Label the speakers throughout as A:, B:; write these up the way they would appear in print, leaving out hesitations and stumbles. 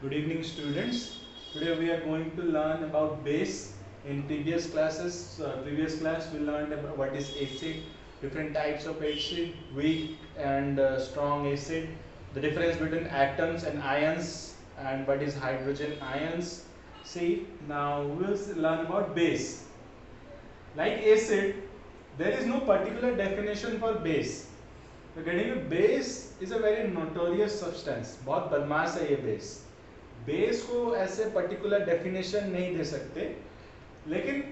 A: Good evening, students. Today we are going to learn about base. In previous class we learned about what is acid, different types of acid, weak and strong acid, the difference between atoms and ions, and what is hydrogen ions. See, now we will learn about base. Like acid, there is no particular definition for base. तो getting a base is a very notorious substance. बहुत बदमाश है ये base. Base को ऐसे particular definition नहीं दे सकते, लेकिन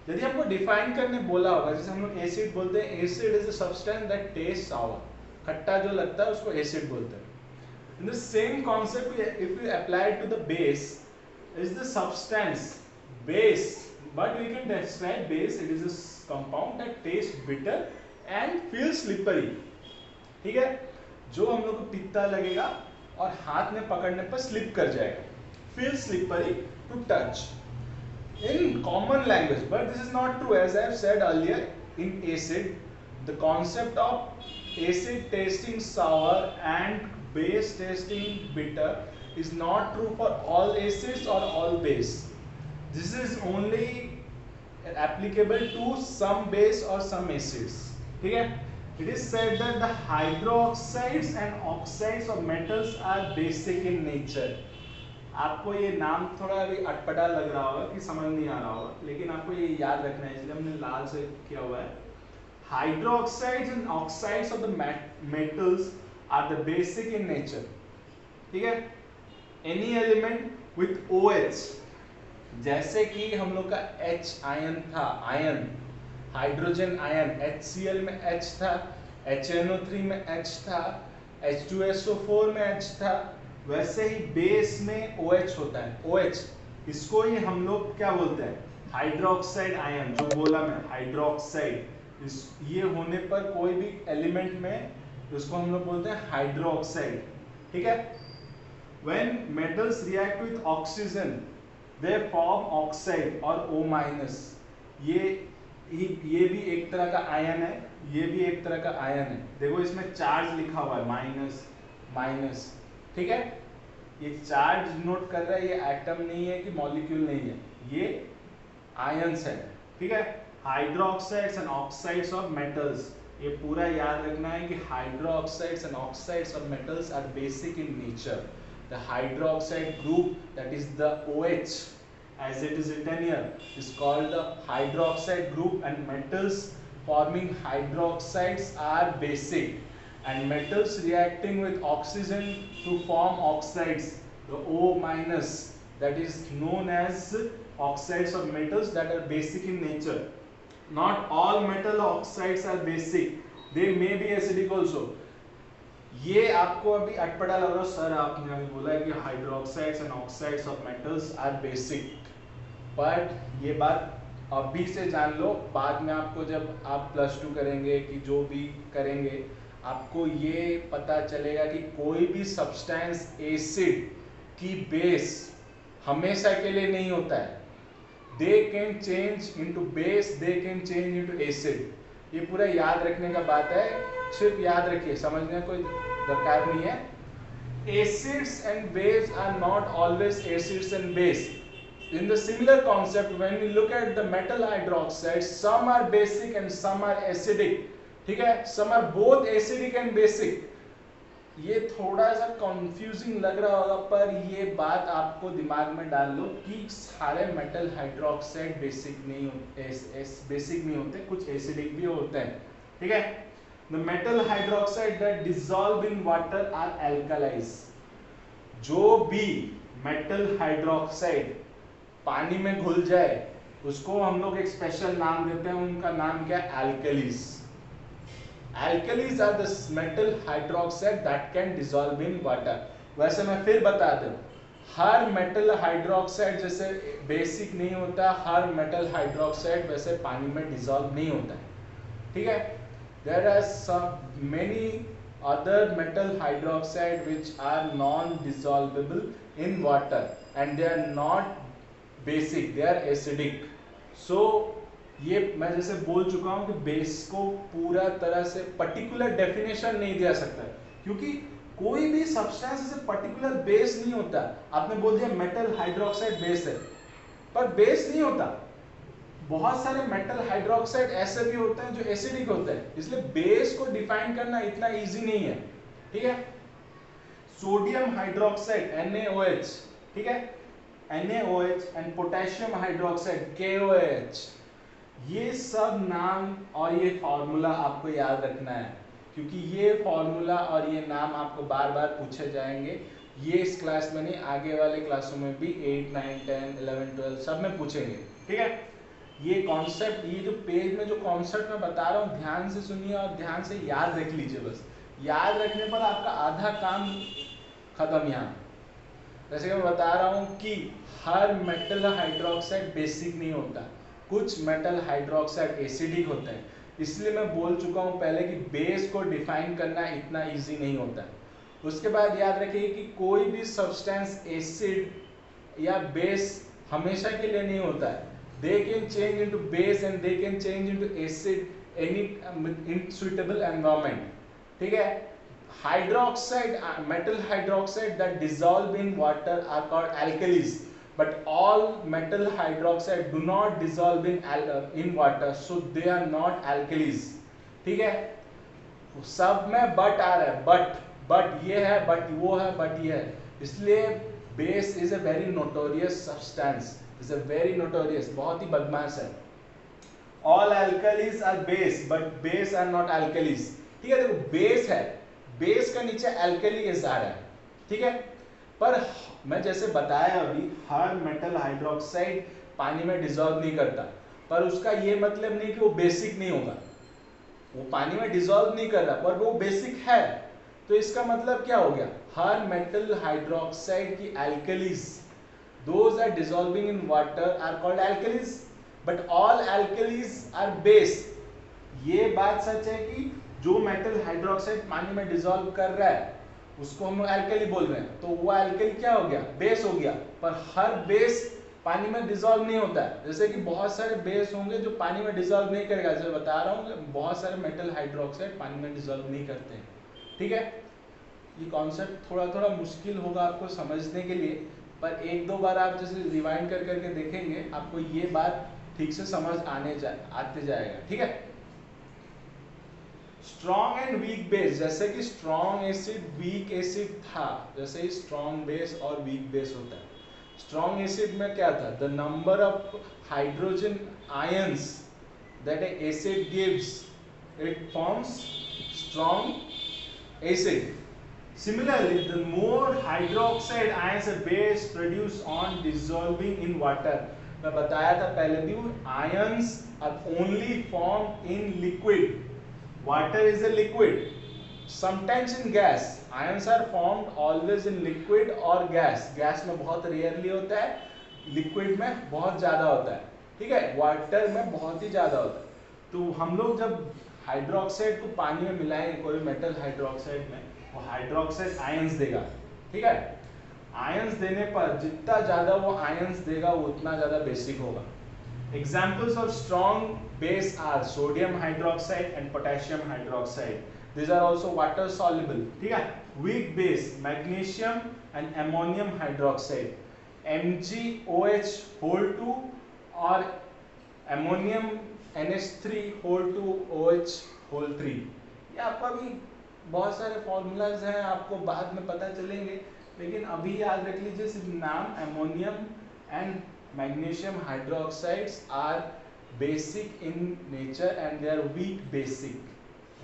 A: यदि हमको डिफाइन करने बोला होगा, जैसे हम लोग एसिड बोलते हैं, acid is a substance that taste sour, खट्टा जो लगता है उसको एसिड बोलते हैं. In the same concept if you apply to the base is the substance base, but we can describe base, it is a compound that taste bitter and feel slippery. ठीक है, जो हम लोग को पित्ता लगेगा और हाथ में पकड़ने पर स्लिप कर जाएगा. Feel slippery to touch in common language, but this is not true. As I have said earlier, in acid the concept of acid tasting sour and base tasting bitter is not true for all acids or all base. This is only applicable to some base or some acids. ठीक है, it is said that the hydroxides and oxides of metals are basic in nature. आपको ये नाम थोड़ा अभी अटपटा लग रहा होगा कि समझ नहीं आ रहा होगा, लेकिन आपको ये याद रखना है, इसलिए हमने लाल से किया हुआ है. Hydroxides and oxides of the metals are the basic in nature. ठीक है, एनी एलिमेंट विथ OH, जैसे कि हम लोग का H आयन था, आयन हाइड्रोजन आयन, HCl में H था, HNO3 में H था, H2SO4 में H था, वैसे ही बेस में OH होता है. OH, इसको ही हम लोग क्या बोलते हैं, हाइड्रोक्साइड आयन. जो बोला मैं हाइड्रोक्साइड, ये होने पर कोई भी एलिमेंट में उसको हम लोग बोलते हैं हाइड्रोक्साइड. ठीक है, when metals react with oxygen they form oxide और O-. ये भी एक तरह का आयन है, ये भी एक तरह का आयन है. देखो इसमें चार्ज लिखा हुआ है, माइनस माइनस. ठीक है, ये चार्ज नोट कर रहा है, ये एटम नहीं है कि मॉलिक्यूल नहीं है, ये आयंस है. ठीक है, hydroxides and oxides of metals, ये पूरा याद रखना है कि hydroxides and oxides of metals are basic in nature. The hydroxide group, that is the OH, as it is written here, is called the hydroxide group, and metals forming hydroxides are basic, and metals reacting with oxygen to form oxides, the O-, that is known as oxides of metals that are basic in nature. Not all metal oxides are basic, they may be acidic also. ये आपको अभी अटपटा लग रहा है, sir आपने अभी बोला है कि hydroxides and oxides of metals are basic, but ये बात अभी से जान लो, बाद में आपको जब आप +2 करेंगे कि जो भी करेंगे, आपको ये पता चलेगा कि कोई भी सब्सटेंस एसिड की बेस हमेशा के लिए नहीं होता है. They can change into base, they can change into acid. ये पूरा याद रखने का बात है, सिर्फ याद रखिए, समझने कोई दरकार नहीं है. Acids and base are not always acids and base. In the similar concept, when we look at the metal hydroxides, some are basic and some are acidic. ठीक है, some are both acidic and basic. ये थोड़ा सा confusing लग रहा होगा, पर ये बात आपको दिमाग में डाल लो कि सारे metal hydroxide बेसिक नहीं होते, कुछ acidic भी होते हैं. ठीक है, the metal hydroxide that dissolve in water are alkalis. जो भी metal hydroxide पानी में घुल जाए उसको हम लोग एक स्पेशल नाम देते हैं, उनका नाम क्या है, alkalis. Alkalis are the metal hydroxide that can dissolve in water. वैसे मैं फिर बता दूं, हर मेटल हाइड्रोक्साइड जैसे बेसिक नहीं होता, हर मेटल हाइड्रोक्साइड वैसे पानी में डिसॉल्व नहीं होता है. ठीक है, there are some many other metal hydroxide which are non dissolvable in water and they are not basic, they are acidic. So ये मैं जैसे बोल चुका हूँ कि बेस को पूरा तरह से पर्टिकुलर डेफिनेशन नहीं दिया सकता, क्योंकि कोई भी सब्सटेंस ऐसे पर्टिकुलर बेस नहीं होता। आपने बोल दिया मेटल हाइड्रोक्साइड बेस है, पर बेस नहीं होता। बहुत सारे मेटल हाइड्रोक्साइड ऐसे भी होते हैं जो एसिडिक होते हैं, इसलिए बेस को डिफाइन करना इतना इजी नहीं है। ठीक है, सोडियम हाइड्रोक्साइड NaOH, ठीक है, NaOH and potassium hydroxide KOH, ये सब नाम और ये फॉर्मूला आपको याद रखना है, क्योंकि ये फॉर्मूला और ये नाम आपको बार बार पूछे जाएंगे। ये इस क्लास में नहीं, आगे वाले क्लासों में भी 8, 9, 10, 11, 12 सब में पूछेंगे। ठीक है, ये कॉन्सेप्ट, ये जो पेज में जो कॉन्सेप्ट मैं बता रहा हूँ, ध्यान से सुनिए और ध्यान से याद रख लीजिए। बस याद रखने पर आपका आधा काम खत्म। यहाँ जैसे कि मैं बता रहा हूँ कि हर मेटल हाइड्रोक्साइड बेसिक नहीं होता, कुछ मेटल हाइड्रोक्साइड एसिडिक होते हैं। इसलिए मैं बोल चुका हूँ पहले कि बेस को डिफाइन करना इतना इजी नहीं होता। उसके बाद याद रखिए कि कोई भी सब्सटेंस एसिड या बेस हमेशा के लिए नहीं होता है। They can change into base and they can change into acid any in suitable environment. ठीक है, hydroxide metal hydroxide that dissolve in water are called alkalis, but all metal hydroxide do not dissolve in water, so they are not alkalis। ठीक है, सब में but आ रहा है, but ये है, बट वो है, बट ये है, इसलिए base is a very notorious substance, is a very notorious, बहुत ही बदमाश है। All alkalis are base, but base are not alkalis। ठीक है, देखो बेस है, बेस का नीचे एल्कली गेस आ रहा है। ठीक है, पर मैं जैसे बताया अभी, हर मेटल हाइड्रोक्साइड पानी में डिसॉल्व नहीं करता, पर उसका ये मतलब नहीं कि वो बेसिक नहीं होगा। वो पानी में डिसॉल्व नहीं कर रहा, पर वो बेसिक है। तो इसका मतलब क्या हो गया, हर मेटल हाइड्रोक्साइड की alkalis, those are dissolving in water are called alkalis, but all alkalis are base. ये बात सच है कि जो मेटल हाइड्रोक्साइड पानी में डिसॉल्व कर रहा है उसको हम एल्कली बोल रहे हैं, तो वो एल्कली क्या हो गया, बेस हो गया। पर हर बेस पानी में डिसॉल्व नहीं होता है। जैसे कि बहुत सारे बेस होंगे जो पानी में डिसॉल्व नहीं करेगा, जैसे बता रहा हूँ बहुत सारे मेटल हाइड्रोक्साइड पानी में डिसॉल्व नहीं करते हैं। ठीक है, ये कॉन्सेप्ट थोड़ा थोड़ा मुश्किल होगा आपको समझने के लिए, पर एक दो बार आप जैसे रिवाइंड कर करके देखेंगे, आपको ये बात ठीक से समझ आते जाएगा। ठीक है, स्ट्रॉन्ग एंड वीक बेस, जैसे कि स्ट्रॉन्ग एसिड वीक एसिड था, जैसे ही स्ट्रॉन्ग बेस और वीक बेस होता है। स्ट्रॉन्ग एसिड में क्या था, the number of hydrogen ions that A acid gives, it forms strong acid. Similarly, the more hydroxide ions a base produce on dissolving in water, मैं बताया था पहले भी, ions are only formed in liquid. Water is a liquid. Sometimes in gas, ions are formed always in liquid or gas. Gas में बहुत rarely होता है, liquid में बहुत ज़्यादा होता है। ठीक है, water में बहुत ही ज़्यादा होता है। तो हम लोग जब हाइड्रोक्साइड को पानी में मिलाएंगे, कोई मेटल हाइड्रोक्साइड में, वो हाइड्रोक्साइड आयंस देगा। ठीक है, आयंस देने पर जितना ज्यादा वो आयंस देगा उतना ज्यादा बेसिक होगा। Examples of strong base are sodium hydroxide and potassium hydroxide, these are also water soluble। ठीक है, weak base magnesium and ammonium hydroxide, MgOH whole 2 और ammonium NH3 whole 2 OH whole 3। ये आपका भी बहुत सारे फॉर्मूलाज हैं, आपको बाद में पता चलेंगे, लेकिन अभी याद रख लीजिए सिर्फ नाम। Ammonium and magnesium hydroxides are basic in nature and they are weak basic,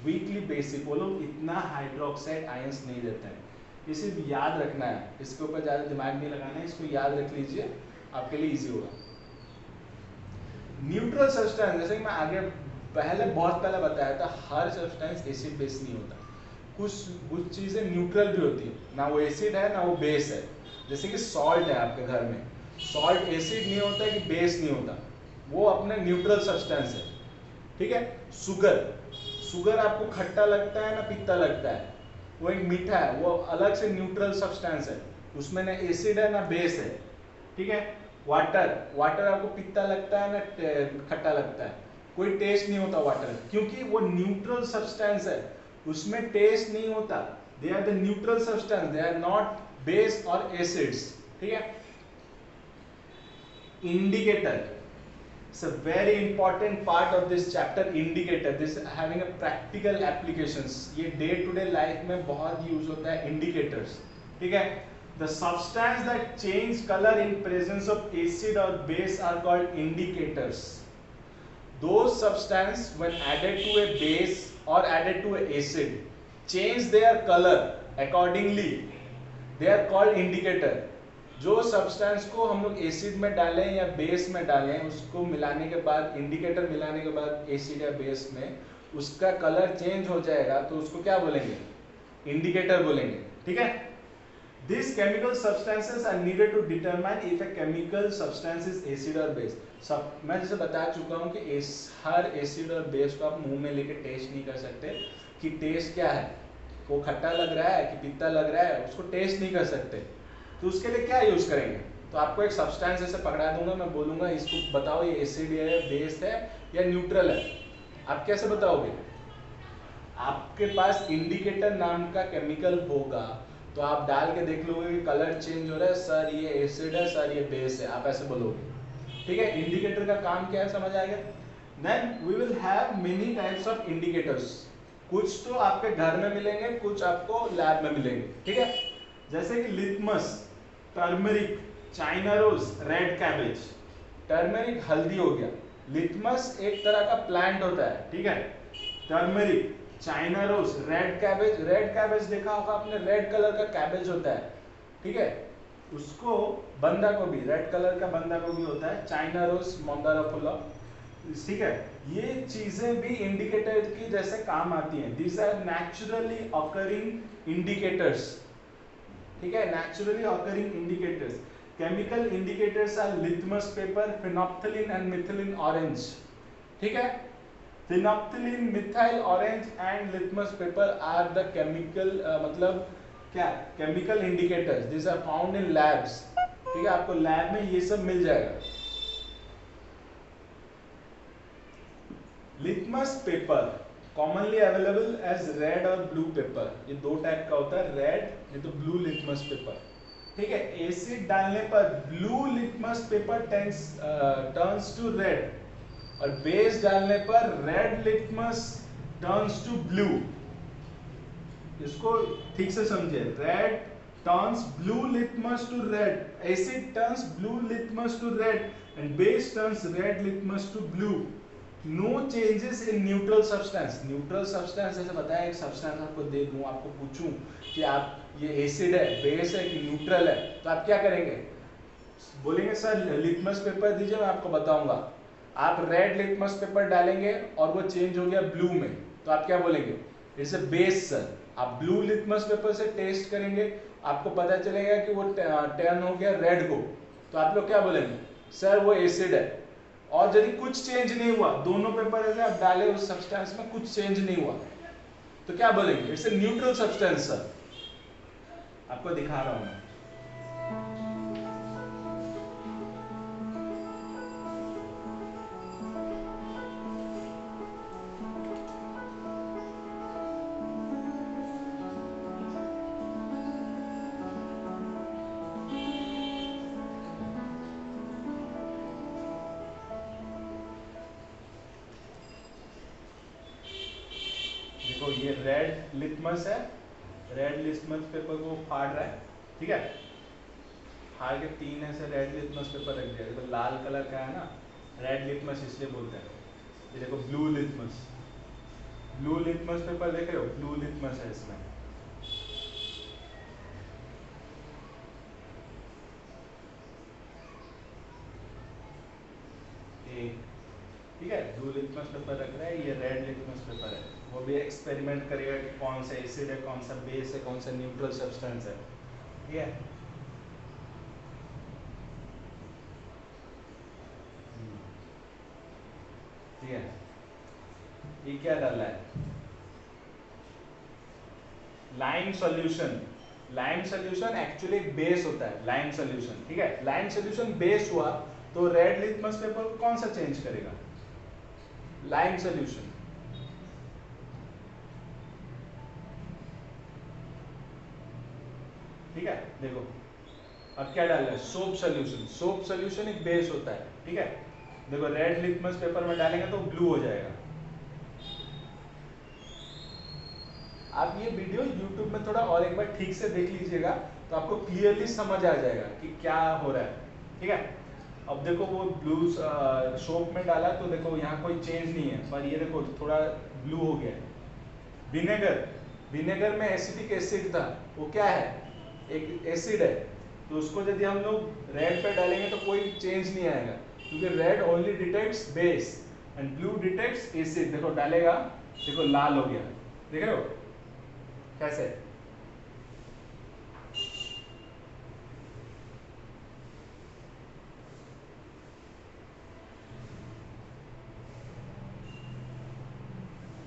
A: weakly basic. वो लोग इतना हाइड्रोक्साइड आयंस नहीं देते हैं, ये सिर्फ याद रखना है, इसके ऊपर ज़्यादा दिमाग नहीं लगाना है, इसको याद रख लीजिए, आपके लिए ईजी होगा। न्यूट्रल सब्सटेंस, जैसे कि मैं आगे बहुत पहले बताया था, हर सब्सटेंस एसिड बेस नहीं होता, कुछ चीज़ें न्यूट्रल भी होती है, ना वो एसिड है ना वो बेस है। जैसे कि सॉल्ट है आपके घर में, सॉल्ट एसिड नहीं होता है कि बेस नहीं होता, वो अपने न्यूट्रल सब्सटेंस है। ठीक है, शुगर आपको खट्टा लगता है ना पीता लगता है, वो एक मीठा है, वो अलग से न्यूट्रल सब्सटेंस है, उसमें ना एसिड है ना बेस है। ठीक है, वाटर आपको पीता लगता है ना खट्टा लगता है, कोई टेस्ट नहीं होता वाटर, क्योंकि वो न्यूट्रल सब्सटेंस है, उसमें टेस्ट नहीं होता। They are the neutral substance, they are not base और एसिड्स, ठीक है। Indicator, it's a very important part of this chapter, indicator, this having a practical applications, ये day to day life में बहुत यूज होता है indicators, ठीक है। the substance that change color in presence of acid or base are called indicators. Those substance when added to a base or added to a acid change their color accordingly, they are called indicator. जो substance को हम लोग acid में डालें या base में डालें, उसको मिलाने के बाद, इंडिकेटर मिलाने के बाद एसिड या बेस में उसका कलर चेंज हो जाएगा, तो उसको क्या बोलेंगे? इंडिकेटर बोलेंगे, ठीक है। This chemical substances are needed to determine if a chemical substance is acid और बेस। सब मैं जैसे बता चुका हूँ कि हर एसिड और बेस को आप मुंह में लेके टेस्ट नहीं कर सकते कि टेस्ट क्या है, वो खट्टा लग रहा है कि पित्ता लग रहा है, उसको टेस्ट नहीं कर सकते। तो उसके लिए क्या यूज करेंगे? तो आपको एक सब्सटेंस ऐसे पकड़ा दूंगा, मैं बोलूंगा इसको बताओ ये एसिड है, बेस है या न्यूट्रल है, आप कैसे बताओगे? आपके पास इंडिकेटर नाम का केमिकल होगा, तो आप डाल के देख लोगे कि कलर चेंज हो रहा है, सर ये एसिड है, सर ये बेस है, आप ऐसे बोलोगे, ठीक है। इंडिकेटर का काम क्या है, समझ आ गया? Then we will have many types of indicators, कुछ तो आपके घर में मिलेंगे, कुछ आपको लैब में मिलेंगे, ठीक है। जैसे कि litmus, turmeric, China rose, red cabbage. Turmeric हल्दी हो गया, लिटमस एक तरह का प्लांट होता है, ठीक है। Turmeric, China rose, red cabbage. Red cabbage देखा होगा आपने, रेड कलर का कैबेज होता है, ठीक है। उसको बंदा गोभी, रेड कलर का बंदा गोभी होता है। चाइना रोज, मंदारा फुला, ठीक है। ये चीजें भी इंडिकेटर की जैसे काम आती हैं। These are naturally occurring indicators, ठीक है, naturally occurring indicators. Chemical indicators are litmus paper, phenolphthalein and methylene orange, ठीक है। Phenolphthalein, methyl orange and litmus paper are the chemical मतलब क्या, chemical indicators. This are found in labs, ठीक है, आपको lab में ये सब मिल जाएगा। Litmus paper commonly available as red और ब्लू पेपर, ये दो टाइप का होता है, रेड ये तो ब्लू लिटमस पेपर, ठीक है। एसिड डालने पर blue litmus paper turns to red, और बेस डालने पर red litmus turns to blue. इसको ठीक से समझिए, red turns blue litmus to red, acid turns blue litmus to red and base turns red litmus to blue. No changes in neutral substance. Neutral substance जैसे बताया, एक substance आपको दे दूं, आपको पूछूं कि आप ये एसिड है, बेस है कि न्यूट्रल है, तो आप क्या करेंगे? बोलेंगे सर लिटमस पेपर दीजिए, मैं आपको बताऊंगा। आप रेड लिटमस पेपर डालेंगे और वो चेंज हो गया ब्लू में, तो आप क्या बोलेंगे? It's a base sir. आप ब्लू लिटमस पेपर से टेस्ट करेंगे, आपको पता चलेगा कि वो टर्न हो गया रेड को, तो आप लोग क्या बोलेंगे? सर वो एसिड है। और यदि कुछ चेंज नहीं हुआ, दोनों पेपर ऐसे आप डाले उस सब्सटेंस में, कुछ चेंज नहीं हुआ, तो क्या बोलेंगे? It's a neutral substance sir. आपको दिखा रहा हूं मैं। देखो ये रेड लिटमस है, रेड लिटमस पेपर को फाड़ रहा है, ठीक है। फाड़ के तीन ऐसे रेड लिटमस पेपर रख दिया। देखो लाल कलर का है ना, रेड लिटमस इसलिए बोलते हैं। ये देखो blue litmus, blue litmus paper देख रहे हो, ब्लू लिटमस है इसमें। ठीक है, ब्लू लिटमस पेपर रख रहा है, ये रेड लिटमस पेपर है। वो भी एक्सपेरिमेंट करेगा कि कौन सा एसिड है, कौन सा बेस है, कौन सा न्यूट्रल सब्सटेंस है, ठीक है। ठीक है, ये क्या डाला है? Lime solution. Lime solution actually base होता है, लाइम सॉल्यूशन, ठीक है। लाइम सॉल्यूशन बेस हुआ तो रेड लिटमस पेपर को कौन सा चेंज करेगा? Lime solution. देखो अब क्या डाल रहा है, सोप सोल्यूशन। सोप सोल्यूशन एक बेस होता है, ठीक है। देखो रेड लिटमस पेपर में डालेंगे तो ब्लू हो जाएगा। आप ये वीडियो YouTube में थोड़ा और एक बार ठीक से देख लीजिएगा तो आपको क्लियरली समझ आ जाएगा कि क्या हो रहा है, ठीक है। अब देखो वो ब्लू सोप में डाला तो देखो यहाँ कोई चेंज नहीं है, पर ये देखो थोड़ा ब्लू हो गया है। विनेगर, विनेगर में एसिटिक एसिड था, वो क्या है, एक एसिड है। तो उसको यदि हम लोग रेड पे डालेंगे तो कोई चेंज नहीं आएगा, क्योंकि red only detects base and blue detects acid. देखो डालेगा, देखो लाल हो गया, देख रहे हो कैसे।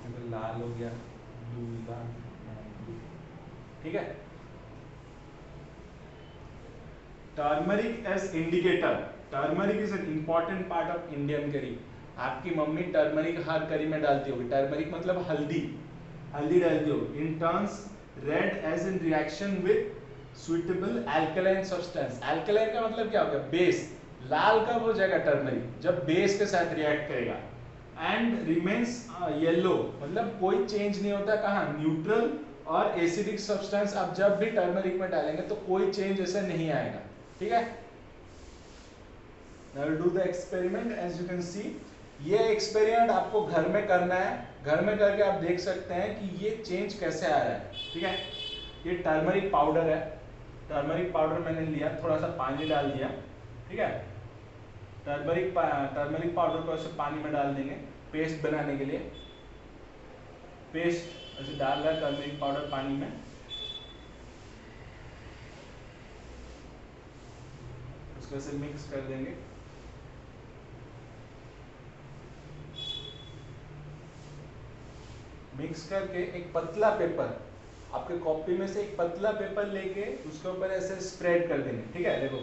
A: देखो लाल हो गया, ब्लू लाल, ब्लू, ठीक है। Turmeric as indicator, turmeric is an important part of Indian curry. आपकी मम्मी टर्मरिक हर करी में डालती होगी। टर्मरिक मतलब हल्दी, हल्दी डालती होगी। In turns red as in reaction with suitable alkaline substance. Alkaline का मतलब क्या हो गया, बेस। लाल कब हो जाएगा टर्मरिक, जब बेस के साथ रिएक्ट करेगा। एंड रिमेन्स येलो, मतलब कोई चेंज नहीं होता कहाँ, न्यूट्रल और एसिडिक सब्सटेंस आप जब भी टर्मरिक में डालेंगे तो कोई चेंज ऐसा नहीं आएगा, ठीक है। Now we'll do the experiment as you can see। ये एक्सपेरिमेंट आपको घर में करना है, घर में करके आप देख सकते हैं कि ये चेंज कैसे आ रहा है, ठीक है। ये टर्मरिक पाउडर है, टर्मरिक पाउडर मैंने लिया, थोड़ा सा पानी डाल दिया, ठीक है। टर्मरिक पाउडर को ऐसे पानी में डाल देंगे पेस्ट बनाने के लिए। पेस्ट ऐसे डाल रहा है टर्मरिक पाउडर पानी में, उसको ऐसे मिक्स कर देंगे। मिक्स करके एक पतला पेपर, आपके कॉपी में से एक पतला पेपर लेके उसके ऊपर ऐसे स्प्रेड कर देंगे, ठीक है। देखो